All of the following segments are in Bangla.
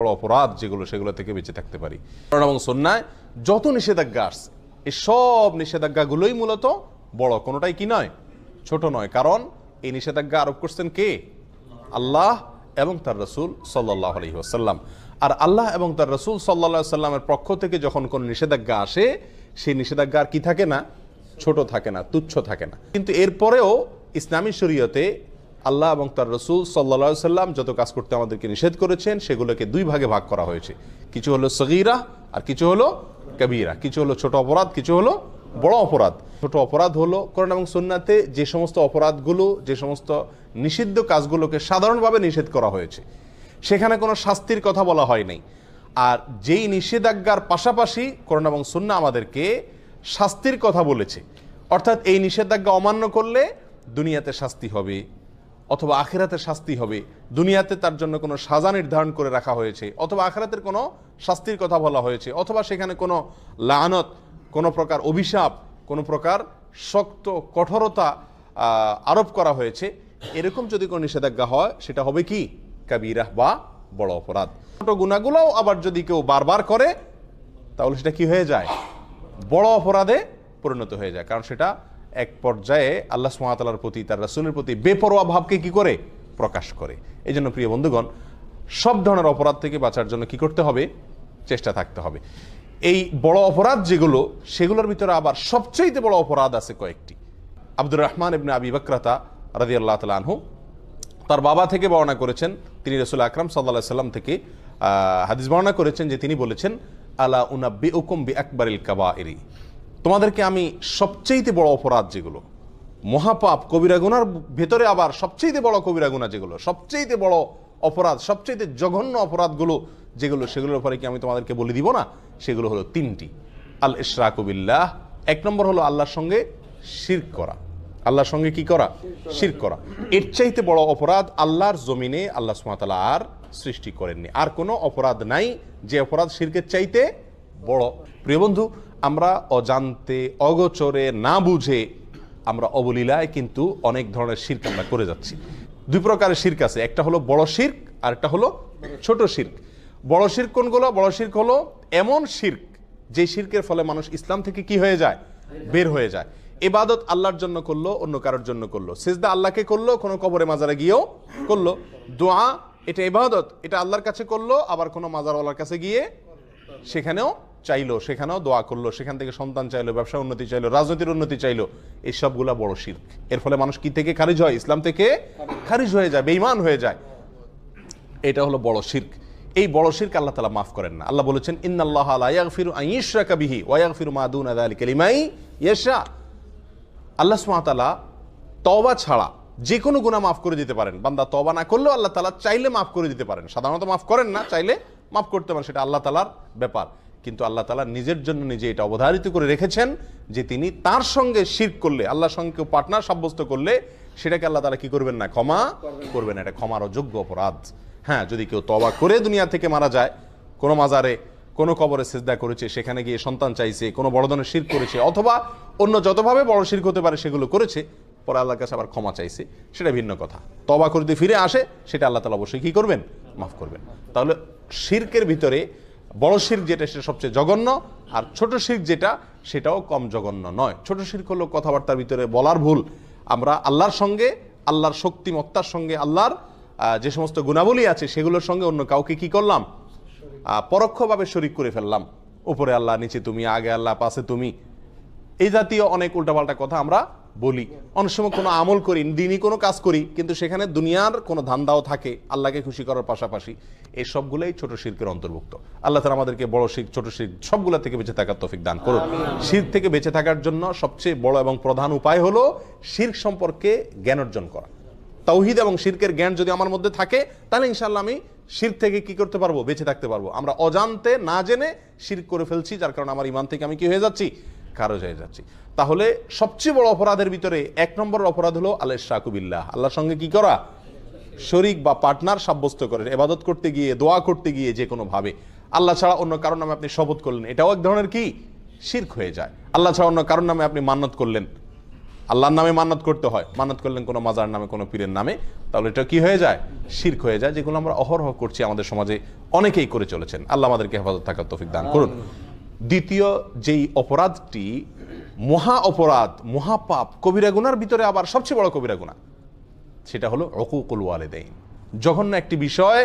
বড় অপরাধ যেগুলো, সেগুলো থেকে বেঁচে থাকতে পারি। কোরআন এবং সুন্নাহয় যত নিষেধাজ্ঞা আসছে, এই সব নিষেধাজ্ঞাগুলোই মূলত বড়, কোনোটাই কি নয়, ছোট নয়। কারণ এই নিষেধাজ্ঞা আরোপ করছেন কে? আল্লাহ এবং তার রাসূল সাল্লাল্লাহু আলাইহি ওয়াসাল্লাম। আর আল্লাহ এবং তার রাসূল সাল্লাল্লাহু আলাইহি ওয়াসাল্লামের পক্ষ থেকে যখন কোন নিষেধাজ্ঞা আসে, সেই নিষেধাজ্ঞা আর কি থাকে না, ছোট থাকে না, তুচ্ছ থাকে না। কিন্তু এরপরেও ইসলামী শরীয়তে আল্লাহ এবং তার রাসূল সাল্লাল্লাহু আলাইহি ওয়াসাল্লাম যত কাজ করতে আমাদেরকে নিষেধ করেছেন, সেগুলোকে দুই ভাগে ভাগ করা হয়েছে। কিছু হলো সগীরা আর কিছু হলো কবীরা। কিছু হলো ছোট অপরাধ, কিছু হলো বড় অপরাধ। ছোট অপরাধ হলো কোরআন এবং সুন্নাতে যে সমস্ত অপরাধগুলো, যে সমস্ত নিষিদ্ধ কাজগুলোকে সাধারণভাবে নিষেধ করা হয়েছে, সেখানে কোনো শাস্তির কথা বলা হয় নাই। আর যেই নিষেধাজ্ঞার পাশাপাশি কোরআন এবং সুন্নাহ আমাদেরকে শাস্তির কথা বলেছে, অর্থাৎ এই নিষেধাজ্ঞা অমান্য করলে দুনিয়াতে শাস্তি হবে অথবা আখিরাতে শাস্তি হবে। দুনিয়াতে তার জন্য কোনো সাজা নির্ধারণ করে রাখা হয়েছে, অথবা আখিরাতের কোনো শাস্তির কথা বলা হয়েছে, অথবা সেখানে কোনো লানত, কোনো প্রকার অভিশাপ, কোনো প্রকার শক্ত কঠোরতা আরোপ করা হয়েছে। এরকম যদি কোনো নিষেধাজ্ঞা হয়, সেটা হবে কি? কাবীরাহ বা বড় অপরাধ। ছোট গুনাহগুলোও আবার যদি কেউ বারবার করে, তাহলে সেটা কি হয়ে যায়? বড় অপরাধে পরিণত হয়ে যায়। কারণ সেটা এক পর্যায়ে আল্লাহ সুবহানাহু ওয়া তাআলার প্রতি, তার রাসূলের প্রতি বেপরোয়া ভাবকে কি করে? প্রকাশ করে। এই জন্য প্রিয় বন্ধুগণ, সব ধরনের অপরাধ থেকে বাঁচার জন্য কি করতে হবে? চেষ্টা থাকতে হবে। এই বড় অপরাধ যেগুলো, সেগুলোর ভিতরে আবার সবচেয়ে বড় অপরাধ আছে কয়েকটি। আব্দুর রহমান ইবনে আবি বকরাতা রাদিয়াল্লাহু তাআলা আনহু তার বাবা থেকে বর্ণনা করেছেন, তিনি রাসূল আকরাম সাল্লাল্লাহু আলাইহি সাল্লাম থেকে হাদিস বর্ণনা করেছেন যে তিনি বলেছেন, আলা উনাব্বিউকুম বিআকবারিল কাবাইরি, তোমাদেরকে আমি সবচেয়ে বড় অপরাধ যেগুলো, মহাপাপ কবিরা গুনার ভেতরে আবার সবচেয়ে বড় কবিরা গুনাহ যেগুলো, সবচেয়ে বড় অপরাধ, সবচেয়ে জঘন্য অপরাধগুলো যেগুলো, সেগুলোর উপরে কি আমি তোমাদেরকে বলে দিব না? সেগুলো হলো তিনটি। আল ইশরাকু বিল্লাহ, এক নম্বর হলো আল্লাহর সঙ্গে শিরক করা। আল্লাহর সঙ্গে কি করা? শিরক করা। এর চাইতে বড় অপরাধ আল্লাহর জমিনে আল্লাহ সুবহানাহু ওয়া তাআলা আর সৃষ্টি করেননি। আর কোনো অপরাধ নাই যে অপরাধ শিরকের চাইতে বড়। প্রিয় বন্ধু, আমরা অজান্তে, অগোচরে, না বুঝে আমরা অবলীলায় কিন্তু অনেক ধরনের শিরক আমরা করে যাচ্ছি। দুই প্রকারের শিরক আছে, একটা হলো বড় শিরক আর একটা হলো ছোট শিরক। বড় শিরক কোনগুলো? বড় শিরক হলো এমন শিরক যে শিরকের ফলে মানুষ ইসলাম থেকে কি হয়ে যায়? বের হয়ে যায়। ইবাদত আল্লাহর জন্য করলো, অন্য কারোর জন্য করলো। সিজদা আল্লাহকে করলো, কোনো কবরে মাজারে গিয়েও করলো। দোয়া, এটা ইবাদত, এটা আল্লাহর কাছে করলো, আবার কোনো মাজারওয়ালার কাছে গিয়ে সেখানেও চাইলো, সেখানেও দোয়া করলো, সেখান থেকে সন্তান চাইলো, ব্যবসা উন্নতি চাইলো, রাজনীতির উন্নতি চাইলো। এই সবগুলা বড় শিরক। এর ফলে মানুষ কি থেকে খারিজ হয়? ইসলাম থেকে খারিজ হয়ে যায়, বেঈমান হয়ে যায়। এটা হলো বড় শিরক। এই বড় শিরক আল্লাহ তাআলা মাফ করেন না। আল্লাহ বলেছেন, ইন্নাল্লাহা লা ইয়াগফিরু আন ইউশরাকা বিহি ওয়া ইয়াগফিরু মা দুনা যালিকা লিমান ইয়াশা। আল্লাহ সুবহানাহু ওয়া তাআলা তওবা ছাড়া যে কোনো গুনাহ মাফ করে দিতে পারেন। বান্দা তওবা না করলেও আল্লাহ তাআলা চাইলে মাফ করে দিতে পারেন। সাধারণত মাফ করেন না, চাইলে মাফ করতে পারেন, সেটা আল্লাহ তাআলার ব্যাপার। কিন্তু আল্লাহ তাআলা নিজের জন্য নিজে এটা অবধারিত করে রেখেছেন যে তিনি তার সঙ্গে শিরক করলে, আল্লাহর সঙ্গে কেউ পার্টনার সাব্যস্ত করলে, সেটাকে আল্লাহ তাআলা কি করবেন না? ক্ষমা করবেন না। এটা ক্ষমার অযোগ্য অপরাধ। হ্যাঁ, যদি কেউ তওবা করে দুনিয়া থেকে মারা যায়, কোনো মাজারে, কোনো কবরে সিজদা করেছে, সেখানে গিয়ে সন্তান চাইছে, কোনো বড় ধরনের শিরক করেছে, অথবা অন্য যতভাবে বড় শিরক হতে পারে সেগুলো করেছে, পরে আল্লাহর কাছে আবার ক্ষমা চাইছে, সেটা ভিন্ন কথা। তওবা করে যদি ফিরে আসে, সেটা আল্লাহ তাআলা অবশ্যই কি করবেন? মাফ করবেন। তাহলে শিরকের ভিতরে বড় শিরক যেটা, সেটা সবচেয়ে জঘন্য, আর ছোট শিরক যেটা, সেটাও কম জঘন্য নয়। ছোট শিরক হলো কথাবার্তার ভিতরে বলার ভুল। আমরা আল্লাহর সঙ্গে, আল্লাহর শক্তিমত্তার সঙ্গে, আল্লাহর যে সমস্ত গুণাবলী আছে সেগুলোর সঙ্গে অন্য কাউকে কি করলাম? পরোক্ষভাবে শরীক করে ফেললাম। উপরে আল্লাহ, নিচে তুমি, আগে আল্লাহ, পাশে তুমি, এই জাতীয় অনেক উল্টাপাল্টা কথা আমরা বলি। অনেক সময় কোনো আমল করি, দিনই কোনো কাজ করি, কিন্তু সেখানে দুনিয়ার কোনো ধান্দাও থাকে আল্লাহকে খুশি করার পাশাপাশি। এই সবগুলোই ছোট শিরকের অন্তর্ভুক্ত। আল্লাহ তাআলা আমাদেরকে বড় শিরক, ছোট শিরক সবগুলা থেকে বেঁচে থাকার তৌফিক দান করুন। শিরক থেকে বেঁচে থাকার জন্য সবচেয়ে বড় এবং প্রধান উপায় হলো শিরক সম্পর্কে জ্ঞান অর্জন করা। তাওহীদ এবং শিরকের জ্ঞান যদি আমার মধ্যে থাকে, তাহলে ইনশাআল্লাহ আমি শিরক থেকে কি করতে পারবো? বেঁচে থাকতে পারবো। আমরা অজান্তে, না জেনে শিরক করে ফেলছি, যার কারণে আমার ঈমান থেকে আমি কি হয়ে যাচ্ছি? খারিজ হয়ে যাচ্ছি। তাহলে সবচেয়ে বড় অপরাধের ভিতরে এক নম্বর অপরাধ হলো আল ইশরাকু বিল্লাহ, আল্লাহর সঙ্গে কি করা? শরীক বা পার্টনার সাব্যস্ত করে ইবাদত করতে গিয়ে, দোয়া করতে গিয়ে, যে কোনো ভাবে আল্লাহ ছাড়া অন্য কারোর নামে আপনি শপথ করলেন, এটাও এক ধরনের কি? শিরক হয়ে যায়। আল্লাহ ছাড়া অন্য কারোর নামে আপনি মান্নত করলেন, আল্লাহর নামে মান্নাত করতে হয়, মান্নাত করলেন কোনো মাজার নামে, কোনো পীরের নামে, তাহলে এটা কি হয়ে যায়? শিরক হয়ে যায়, যেগুলো আমরা অহরহ করছি, আমাদের সমাজে অনেকেই করে চলেছেন। আল্লাহ আমাদেরকে হেফাজত থাকার তৌফিক দান করুন। দ্বিতীয় যেই অপরাধটি মহা অপরাধ, মহাপাপ, কবিরা গুনার ভিতরে আবার সবচেয়ে বড় কবিরা গুনাহ, সেটা হলো উকুকুল ওয়ালিদাইন। জঘন্য একটি বিষয়,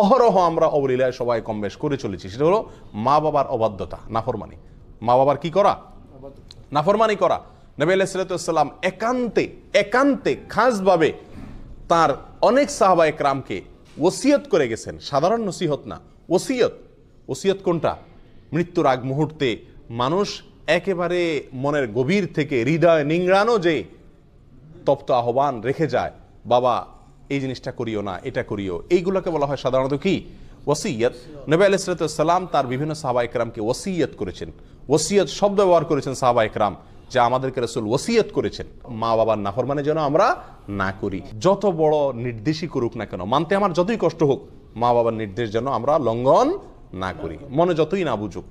অহরহ আমরা অবলীলায় সবাই কম বেশ করে চলেছি, সেটা হলো মা বাবার অবাধ্যতা, নাফরমানি। মা বাবার কি করা? নাফরমানি করা। নবী আলাইহিস সালাম একান্তে খাসভাবে তার অনেক সাহাবা একরামকে ওসিয়ত করে গেছেন, সাধারণ নসিহত না, ওসিয়ত কোনটা? মৃত্যুর আগ মুহূর্তে মানুষ একেবারে মনের গভীর থেকে হৃদয় নিংড়ানো যে তপ্ত আহ্বান রেখে যায়, বাবা এই জিনিসটা করিও না, এটা করিও, এইগুলোকে বলা হয় সাধারণত কি? ওসিয়ত। নবী আলাইহিস সালাম তার বিভিন্ন সাহাবা একরামকে ওসিয়ত করেছেন, ওসিয়ত শব্দ ব্যবহার করেছেন সাহাবা একরাম, যা আমাদেরকে রাসূল ওসিয়ত করেছেন মা বাবার নাফরমানি যেন আমরা না করি। যত বড় নির্দেশই করুক না কেন, মানতে আমার যতই কষ্ট হোক, মা বাবার নির্দেশ যেন আমরা লঙ্ঘন না করি, মনে যতই না বুঝুক।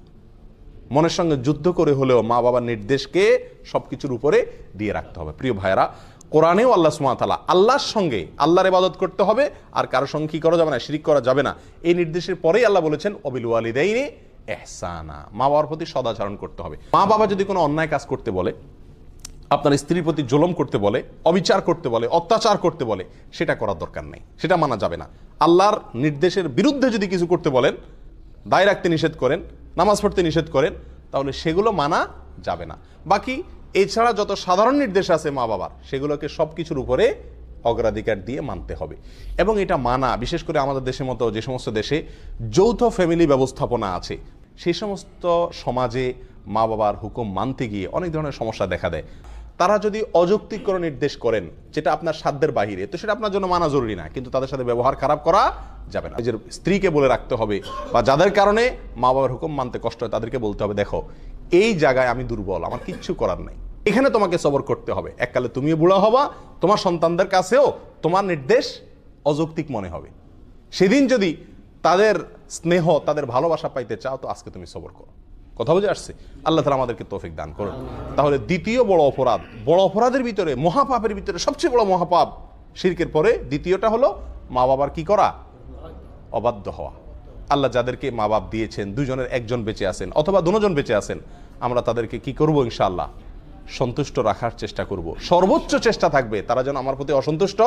মনের সঙ্গে যুদ্ধ করে হলেও মা বাবার নির্দেশকে সবকিছুর উপরে দিয়ে রাখতে হবে। প্রিয় ভাইরা, কোরআনেও আল্লাহ সুবহানাহু ওয়া তাআলা আল্লাহর সঙ্গে আল্লাহর ইবাদত করতে হবে, আর কারো সঙ্গে কি করা যাবে না? শিরিক করা যাবে না। এই নির্দেশের পরেই আল্লাহ বলেছেন ওয়াবিল ওয়ালিদাইনি ইহসানা, মা বাবার প্রতি সদাচরণ করতে হবে। মা বাবা যদি কোনো অন্যায় কাজ করতে বলে, আপনার স্ত্রীর প্রতি জুলুম করতে বলে, অবিচার করতে বলে, অত্যাচার করতে বলে, সেটা করার দরকার নেই, সেটা মানা যাবে না। আল্লাহর নির্দেশের বিরুদ্ধে যদি কিছু করতে বলেন, দায় রাখতে নিষেধ করেন, নামাজ পড়তে নিষেধ করেন, তাহলে সেগুলো মানা যাবে না। বাকি এছাড়া যত সাধারণ নির্দেশ আছে মা বাবার, সেগুলোকে সব কিছুর উপরে অগ্রাধিকার দিয়ে মানতে হবে। এবং এটা মানা, বিশেষ করে আমাদের দেশের মতো যে সমস্ত দেশে যৌথ ফ্যামিলি ব্যবস্থাপনা আছে, সেই সমস্ত সমাজে মা বাবার হুকুম মানতে গিয়ে অনেক ধরনের সমস্যা দেখা দেয়। তারা যদি অযৌক্তিক কোনো নির্দেশ করেন যেটা আপনার সাধ্যের বাহিরে, তো সেটা আপনার জন্য মানা জরুরি না, কিন্তু তাদের সাথে ব্যবহার খারাপ করা যাবে না। নিজের স্ত্রীকে বলে রাখতে হবে, বা যাদের কারণে মা বাবার হুকুম মানতে কষ্ট হয় তাদেরকে বলতে হবে, দেখো এই জায়গায় আমি দুর্বল, আমার কিচ্ছু করার নাই, এখানে তোমাকে সবর করতে হবে। এককালে তুমিও বুড়া হবা, তোমার সন্তানদের কাছেও তোমার নির্দেশ অযৌক্তিক মনে হবে। সেদিন যদি তাদের স্নেহ, তাদের ভালোবাসা পাইতে চাও, তো আজকে তুমি সবর করো। কথা বুঝে আসছে? আল্লাহ তাআলা আমাদেরকে তৌফিক দান করুন। তাহলে দ্বিতীয় বড় অপরাধ, বড় অপরাধের ভিতরে, মহাপাপের ভিতরে সবচেয়ে বড় মহাপাপ, শিরকের পরে দ্বিতীয়টা হলো মা বাবার কি করা? অবাধ্য হওয়া। আল্লাহ যাদেরকে মা বাপ দিয়েছেন, দুজনের একজন বেঁচে আছেন অথবা দুজন বেঁচে আছেন, আমরা তাদেরকে কি করব? ইনশাআল্লাহ সন্তুষ্ট রাখার চেষ্টা করব। সর্বোচ্চ চেষ্টা থাকবে তারা যেন আমার প্রতি অসন্তুষ্ট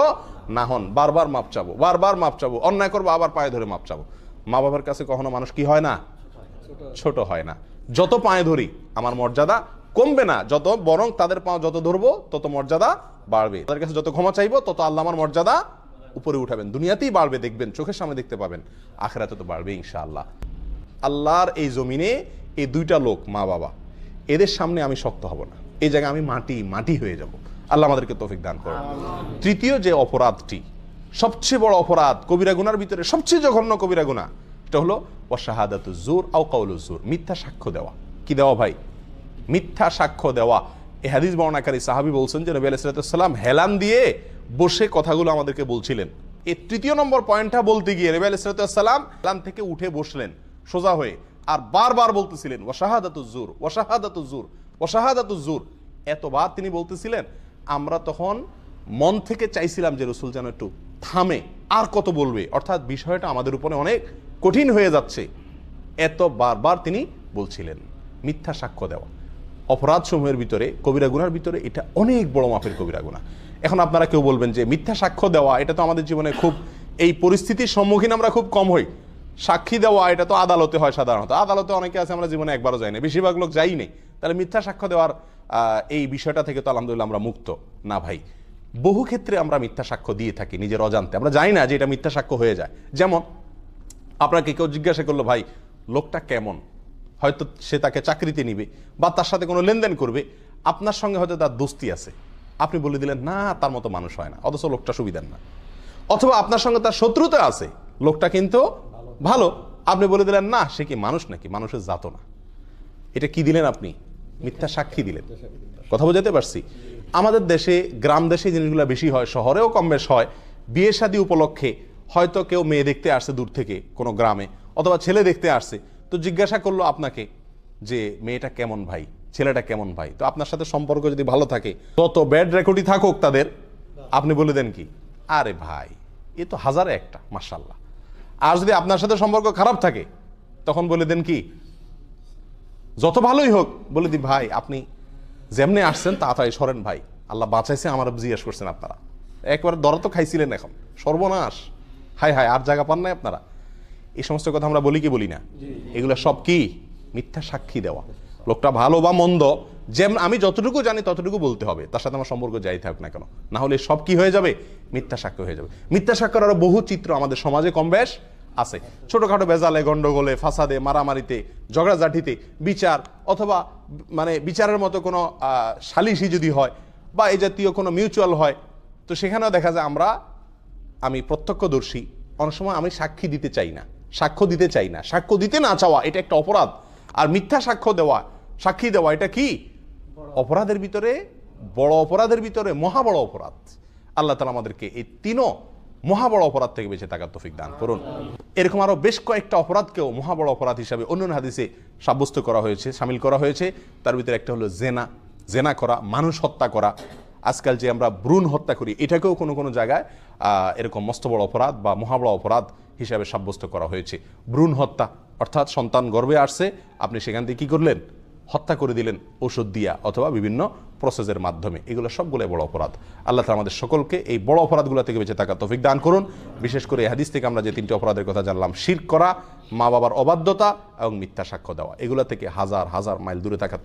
না হন। বারবার মাপ চাবো, বারবার মাপ চাবো, অন্যায় করবো আবার পায়ে ধরে মাপ চাবো। মা বাবার কাছে কখনো মানুষ কি হয় না? ছোট হয় না। যত পায়ে ধরি আমার মর্যাদা কমবে না, যত বরং তাদের পা যত ধরবো তত মর্যাদা বাড়বে। তাদের কাছে যত ক্ষমা চাইবো তত আল্লাহ আমার মর্যাদা উপরে উঠাবেন। দুনিয়াতেই বাড়বে, দেখবেন, চোখের সামনে দেখতে পাবেন, আখিরাতে তো বাড়বে ইনশাআল্লাহ। আল্লাহর এই জমিনে এই দুইটা লোক, মা বাবা, এদের সামনে আমি শক্ত হব না, এই জায়গায় আমি মাটি হয়ে যাব। আল্লাহ আমাদেরকে তৌফিক দান করেন। তৃতীয় যে অপরাধটি, সবচেয়ে বড় অপরাধ, কবিরা গুনার ভিতরে সবচেয়ে জঘন্য কবিরা গুনাহ, এটা হলো ওয়াশাহাদাতুজ জুর আও কাউলুজ জুর, মিথ্যা সাক্ষ্য দেওয়া। কি দেওয়া ভাই? মিথ্যা সাক্ষ্য দেওয়া। এই হাদিস বর্ণনাকারী সাহাবী বলছেন যে নবী আলাইহিস সালাম হেলান দিয়ে বসে কথাগুলো আমাদেরকে বলছিলেন। এই তৃতীয় নম্বর পয়েন্টটা বলতে গিয়ে নবী আলাইহিস সালাম হেলান থেকে উঠে বসলেন সোজা হয়ে, আর বারবার বলতেছিলেন ওয়াশাহাদাতুজ জুর, ওয়াশাহাদাতুজ জুর, ওয়াশাহাদাতুজ জুর। এতবার তিনি বলতেছিলেন, আমরা তখন মন থেকে চাইছিলাম যে রাসূল যেন একটু থামে, আর কত বলবে, অর্থাৎ বিষয়টা আমাদের উপরে অনেক কঠিন হয়ে যাচ্ছে। এত বারবার তিনি বলছিলেন। মিথ্যা সাক্ষ্য দেওয়া অপরাধ সমূহের ভিতরে, কবিরা গুনার ভিতরে এটা অনেক বড় মাপের কবিরা গুনাহ। এখন আপনারা কেউ বলবেন যে মিথ্যা সাক্ষ্য দেওয়া এটা তো আমাদের জীবনে খুব, এই পরিস্থিতির সম্মুখীন আমরা খুব কম হই। সাক্ষী দেওয়া এটা তো আদালতে হয় সাধারণত, আদালতে অনেকে আছে আমরা জীবনে একবারও যাই না, বেশিরভাগ লোক যাই নেই। তাহলে মিথ্যা সাক্ষ্য দেওয়ার এই বিষয়টা থেকে তো আলহামদুলিল্লাহ আমরা মুক্ত না ভাই। বহু ক্ষেত্রে আমরা মিথ্যা সাক্ষ্য দিয়ে থাকি নিজের অজান্তে, আমরা জানি না যে এটা মিথ্যা সাক্ষ্য হয়ে যায়। যেমন আপনাকে কেউ জিজ্ঞাসা করলো, ভাই লোকটা কেমন, হয়তো সে তাকে চাকরিতে নিবে বা তার সাথে কোনো লেনদেন করবে, আপনার সঙ্গে হয়তো তার দোস্তি আছে, আপনি বলে দিলেন না তার মতো মানুষ হয় না, অথচ লোকটা সুবিধার না। অথবা আপনার সঙ্গে তার শত্রুতা আছে, লোকটা কিন্তু ভালো, আপনি বলে দিলেন না সে কি মানুষ নাকি, মানুষের জাত না। এটা কি দিলেন আপনি? মিথ্যা সাক্ষী দিলেন। কথা বোঝাতে পারছি? আমাদের দেশে, গ্রাম দেশে জিনিসগুলো বেশি হয়, শহরেও কম বেশ হয়। বিয়ে শাদী উপলক্ষে হয়তো কেউ মেয়ে দেখতে আসছে দূর থেকে কোনো গ্রামে, অথবা ছেলে দেখতে আসছে, তো জিজ্ঞাসা করলো আপনাকে যে মেয়েটা কেমন ভাই, ছেলেটা কেমন ভাই। তো আপনার সাথে সম্পর্ক যদি ভালো থাকে, তত ব্যাড রেকর্ডই থাকুক তাদের, আপনি বলে দেন কি, আরে ভাই এ তো হাজারে একটা, মাশাআল্লাহ। আর যদি আপনার সাথে সম্পর্ক খারাপ থাকে, তখন বলে দেন কি, যত ভালোই হোক বলে দি ভাই আপনি যেমনি আসছেন তাড়াতাড়ি সরেন ভাই, আল্লাহ বাঁচাইছে, আমার জিজ্ঞেস করছেন আপনারা, একবার দরা তো খাইছিলেন, এখন সর্বনাশ, হায় হায়, আর জায়গা পান নাই আপনারা। এই সমস্ত কথা আমরা বলি কি বলি না? এগুলো সব কি মিথ্যা সাক্ষী দেওয়া। লোকটা ভালো বা মন্দ, যেমন আমি যতটুকু জানি ততটুকু বলতে হবে, তার সাথে আমার সম্পর্ক যাই থাকুক না কেন, না হলে সব কি হয়ে যাবে, মিথ্যা সাক্ষ্য হয়ে যাবে। মিথ্যা সাক্ষ্যের আরো বহু চিত্র আমাদের সমাজে কম বেশ আছে। ছোটখাটো বেজালে, গন্ডগোলে, ফাসাদে, মারামারিতে, ঝগড়াঝাটিতে, বিচার অথবা মানে বিচারের মতো কোনো সালিশি যদি হয় বা এই জাতীয় কোনো মিউচুয়াল হয়, তো সেখানেও দেখা যায় আমি প্রত্যক্ষদর্শী, অনেক সময় আমি সাক্ষী দিতে চাই না, সাক্ষ্য দিতে চাই না। সাক্ষ্য দিতে না চাওয়া এটা একটা অপরাধ, আর মিথ্যা সাক্ষ্য দেওয়া, সাক্ষী দেওয়া, এটা কি অপরাধের ভিতরে, বড় অপরাধের ভিতরে মহা বড় অপরাধ। আল্লাহ তাআলা আমাদেরকে এই তিনও মহা বড় অপরাধ থেকে বেঁচে থাকার তৌফিক দান করুন। এরকম আরো বেশ কয়েকটা অপরাধকেও মহা বড় অপরাধ হিসাবে অন্যান্য হাদিসে সাব্যস্ত করা হয়েছে, শামিল করা হয়েছে। তার ভিতরে একটা হলো জেনা করা, মানুষ হত্যা করা। আজকাল যে আমরা ভ্রূণ হত্যা করি, এটাকেও কোনো কোনো জায়গায় এরকম মস্ত বড় অপরাধ বা মহা বড় অপরাধ হিসাবে সাব্যস্ত করা হয়েছে। ভ্রূণ হত্যা অর্থাৎ সন্তান গর্ভে আসছে, আপনি সেখান থেকে কি করলেন, হত্যা করে দিলেন ওষুধ দিয়া অথবা বিভিন্ন প্রসেসের মাধ্যমে। এগুলো সবগুলো বড় অপরাধ। আল্লাহ তাআলা আমাদের সকলকে এই বড় অপরাধগুলো থেকে বেঁচে থাকার তৌফিক দান করুন। বিশেষ করে এই হাদিস থেকে আমরা যে তিনটি অপরাধের কথা জানলাম, শিরক করা, মা বাবার অবাধ্যতা এবং মিথ্যা সাক্ষ্য দেওয়া, এগুলো থেকে হাজার হাজার মাইল দূরে থাকার